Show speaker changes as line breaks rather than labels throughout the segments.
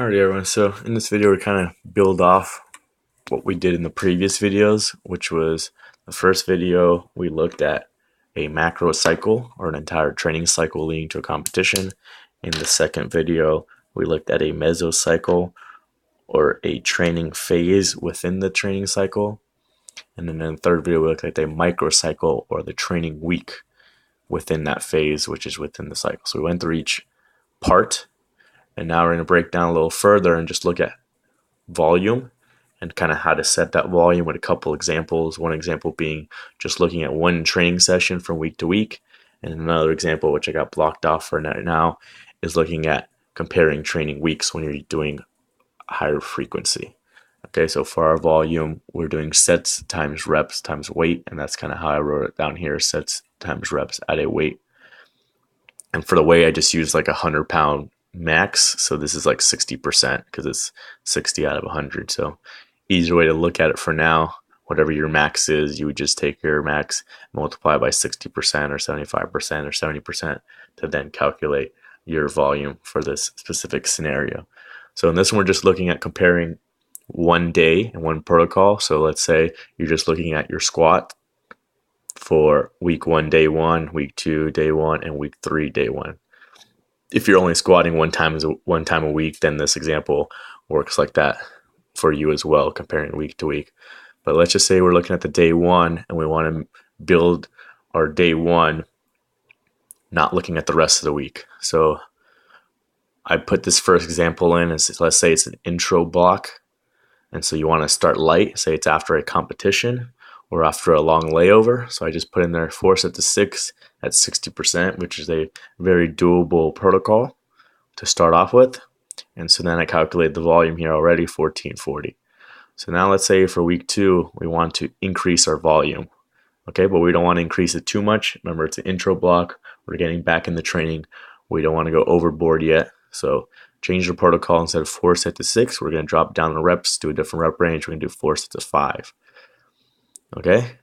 Alright everyone, so in this video we kind of build off what we did in the previous videos, which was the first video we looked at a macro cycle or an entire training cycle leading to a competition. In the second video we looked at a mesocycle or a training phase within the training cycle. And then in the third video we looked at a microcycle or the training week within that phase, which is within the cycle. So we went through each part. And now we're going to break down a little further and just look at volume and kind of how to set that volume with a couple examples. One example being just looking at one training session from week to week. And another example, which I got blocked off for now, is looking at comparing training weeks when you're doing higher frequency. Okay, so for our volume, we're doing sets times reps times weight. And that's kind of how I wrote it down here, sets times reps at a weight. And for the weight, I just used like 100-pound max, so this is like 60% because it's 60 out of 100. So easier way to look at it for now, whatever your max is, you would just take your max, multiply by 60% or 75% or 70% to then calculate your volume for this specific scenario. So in this one, we're just looking at comparing one day and one protocol. So let's say you're just looking at your squat for week 1, day 1, week 2, day 1, and week 3, day 1. If you're only squatting one time a week, then this example works like that for you as well, comparing week to week. But let's just say we're looking at the day 1 and we want to build our day 1 not looking at the rest of the week. So I put this first example in as, let's say it's an intro block. And so you want to start light, say it's after a competition or after a long layover. So I just put in there 4 sets of 6 at 60%, which is a very doable protocol to start off with. And so then I calculate the volume here already, 1440. So now let's say for week 2, we want to increase our volume. Okay, but we don't want to increase it too much. Remember, it's an intro block. We're getting back in the training. We don't want to go overboard yet. So change the protocol. Instead of 4 sets of 6, we're going to drop down the reps, do a different rep range. We're going to do 4 sets of 5. Okay,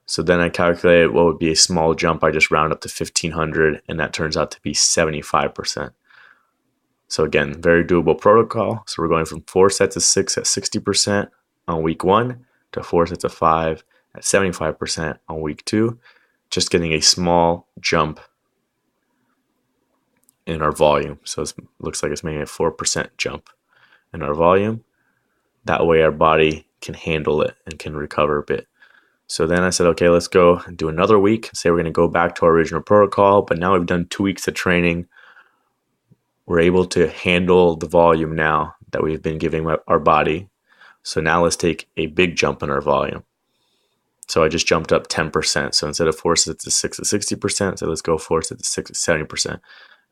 so then I calculated what would be a small jump. I just round up to 1500, and that turns out to be 75%. So again, very doable protocol. So we're going from 4 sets of 6 at 60% on week 1 to 4 sets of 5 at 75% on week 2, just getting a small jump in our volume. So it looks like it's making a 4% jump in our volume. That way our body can handle it and can recover a bit. So then I said, okay, let's go and do another week. Say we're going to go back to our original protocol, but now we've done 2 weeks of training. We're able to handle the volume now that we've been giving our body. So now let's take a big jump in our volume. So I just jumped up 10%. So instead of 4 sets of 6 at 60%, so let's go 4 sets of 6 at 70%.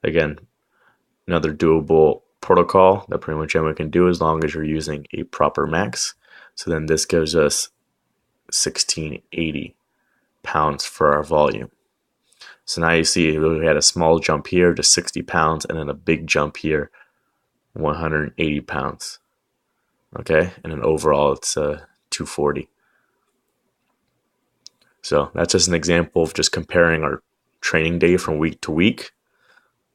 Again, another doable protocol that pretty much anyone can do as long as you're using a proper max. So then this gives us 1680 pounds for our volume. So now you see we had a small jump here to 60 pounds and then a big jump here, 180 pounds. Okay, and then overall it's 240. So that's just an example of just comparing our training day from week to week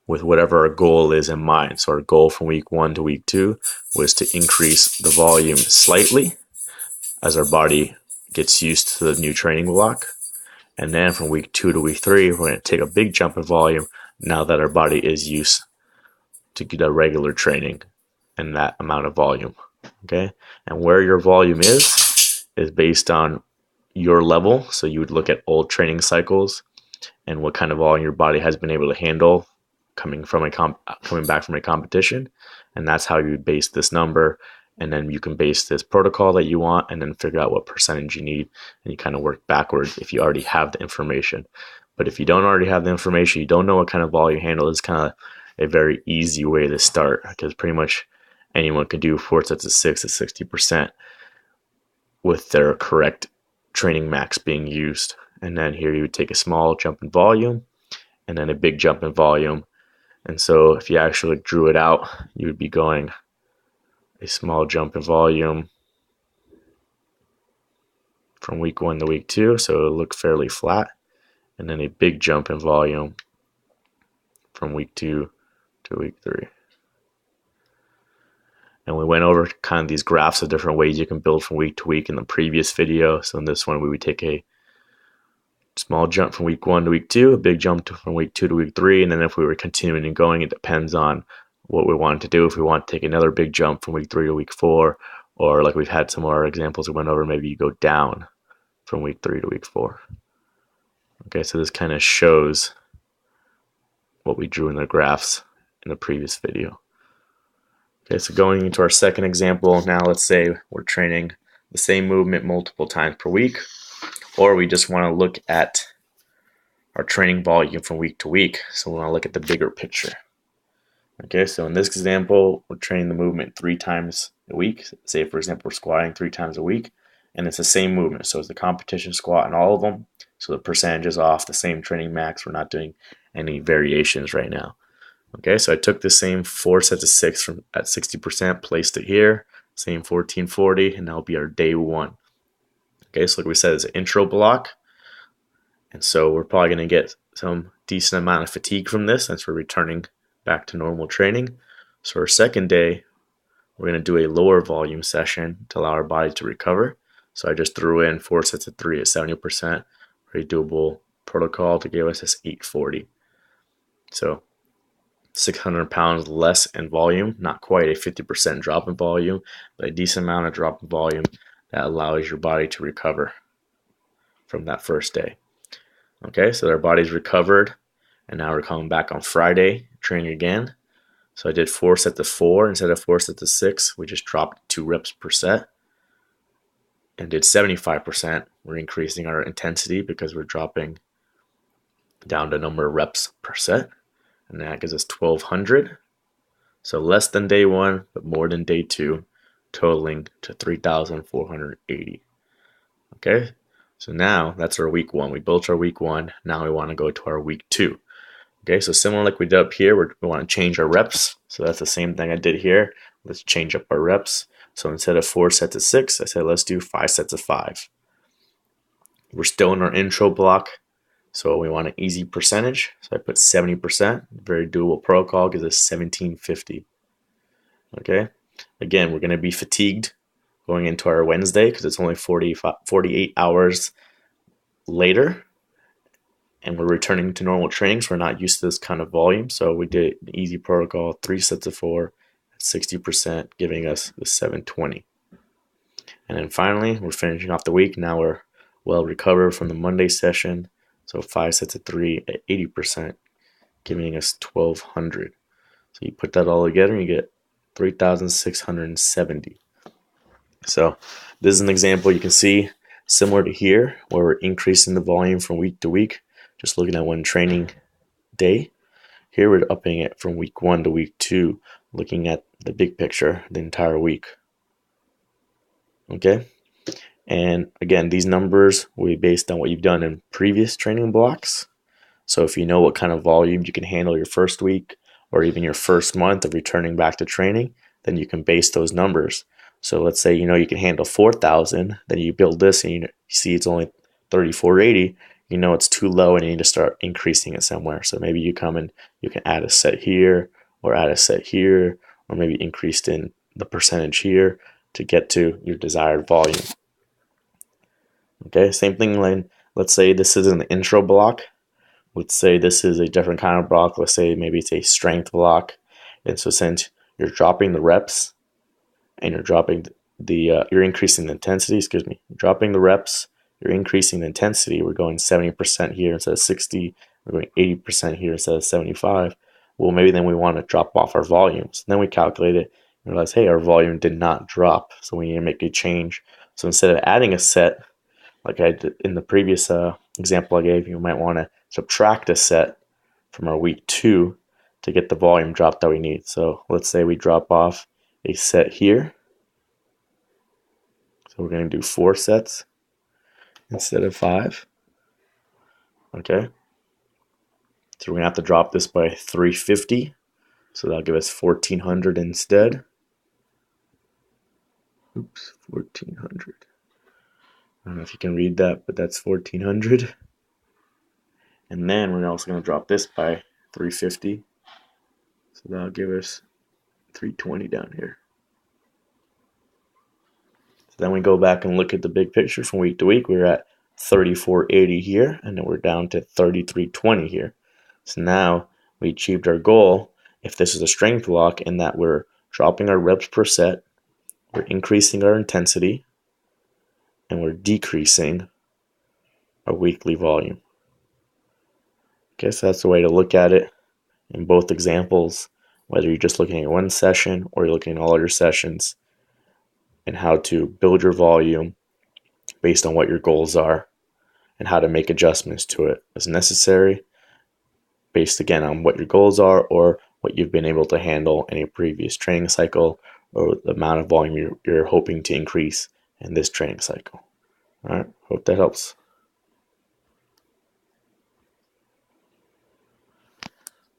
with whatever our goal is in mind. So our goal from week 1 to week 2 was to increase the volume slightly as our body gets used to the new training block. And then from week 2 to week 3, we're going to take a big jump in volume now that our body is used to get a regular training and that amount of volume. Okay, and where your volume is based on your level. So you would look at old training cycles and what kind of volume your body has been able to handle coming back from a competition, and that's how you would base this number. And then you can base this protocol that you want and then figure out what percentage you need. And you kind of work backwards if you already have the information. But if you don't already have the information, you don't know what kind of volume you handle, it's kind of a very easy way to start because pretty much anyone can do 4 sets of 6 at 60% with their correct training max being used. And then here you would take a small jump in volume and then a big jump in volume. And so if you actually drew it out, you would be going a small jump in volume from week 1 to week 2, so it'll look fairly flat, and then a big jump in volume from week 2 to week 3. And we went over kind of these graphs of different ways you can build from week to week in the previous video. So in this one, we would take a small jump from week 1 to week 2, a big jump from week 2 to week 3, and then if we were continuing and going, it depends on what we wanted to do. If we want to take another big jump from week 3 to week 4, or like we've had some of our examples we went over, maybe you go down from week 3 to week 4. Okay, so this kind of shows what we drew in the graphs in the previous video. Okay, so going into our second example, now let's say we're training the same movement multiple times per week, or we just want to look at our training volume from week to week. So we want to look at the bigger picture. Okay, so in this example, we're training the movement 3 times a week. Say, for example, we're squatting 3 times a week, and it's the same movement. So it's the competition squat in all of them. So the percentage is off, the same training max. We're not doing any variations right now. Okay, so I took the same 4 sets of 6 from at 60%, placed it here, same 1440, and that'll be our day 1. Okay, so like we said, it's an intro block, and so we're probably going to get some decent amount of fatigue from this since we're returning back to normal training. So our second day, we're going to do a lower volume session to allow our body to recover. So I just threw in 4 sets of 3 at 70%, very doable protocol to give us this 840. So 600 pounds less in volume, not quite a 50% drop in volume, but a decent amount of drop in volume that allows your body to recover from that first day. Okay, so our body's recovered, and now we're coming back on Friday, training again. So I did 4 sets of 4 instead of 4 sets of 6. We just dropped 2 reps per set and did 75%. We're increasing our intensity because we're dropping down the number of reps per set, and that gives us 1200. So less than day 1, but more than day 2, totaling to 3,480. Okay, so now that's our week 1. We built our week 1. Now we want to go to our week 2. Okay, so similar like we did up here, we want to change our reps. So that's the same thing I did here. Let's change up our reps. So instead of 4 sets of 6, I said let's do 5 sets of 5. We're still in our intro block, so we want an easy percentage. So I put 70%. Very doable protocol, gives us 1750. Okay, again, we're going to be fatigued going into our Wednesday because it's only 48 hours later, and we're returning to normal training, so we're not used to this kind of volume. So we did an easy protocol, 3 sets of 4 at 60%, giving us the 720. And then finally, we're finishing off the week. Now we're well recovered from the Monday session, so 5 sets of 3 at 80%, giving us 1200. So you put that all together and you get 3,670. So this is an example you can see similar to here, where we're increasing the volume from week to week, just looking at one training day. Here we're upping it from week 1 to week 2, looking at the big picture, the entire week. Okay, and again, these numbers will be based on what you've done in previous training blocks. So if you know what kind of volume you can handle your first week or even your first month of returning back to training, then you can base those numbers. So let's say you know you can handle 4,000, then you build this and you see it's only 3,480. You know it's too low and you need to start increasing it somewhere. So maybe you come and you can add a set here or add a set here, or maybe increased in the percentage here to get to your desired volume. Okay, same thing when, let's say this is an intro block. Let's say this is a different kind of block. Let's say maybe it's a strength block. And so since you're dropping the reps and you're dropping you're increasing the intensity, dropping the reps, you're increasing the intensity. We're going 70% here instead of 60. We're going 80% here instead of 75. Well, maybe then we want to drop off our volumes. And then we calculate it and realize, hey, our volume did not drop. So we need to make a change. So instead of adding a set, like I did in the previous example I gave, you might want to subtract a set from our week 2 to get the volume drop that we need. So let's say we drop off a set here. So we're going to do 4 sets instead of 5. Okay. So we're going to have to drop this by 350. So that'll give us 1,400 instead. Oops, 1,400. I don't know if you can read that, but that's 1,400. And then we're also going to drop this by 350. So that'll give us 320 down here. Then we go back and look at the big picture from week to week. We're at 3480 here, and then we're down to 3320 here. So now we achieved our goal if this is a strength block in that we're dropping our reps per set, we're increasing our intensity, and we're decreasing our weekly volume. Okay, so that's the way to look at it in both examples, whether you're just looking at one session or you're looking at all your sessions, and how to build your volume based on what your goals are and how to make adjustments to it as necessary based again on what your goals are or what you've been able to handle in a previous training cycle or the amount of volume you're hoping to increase in this training cycle. All right, hope that helps.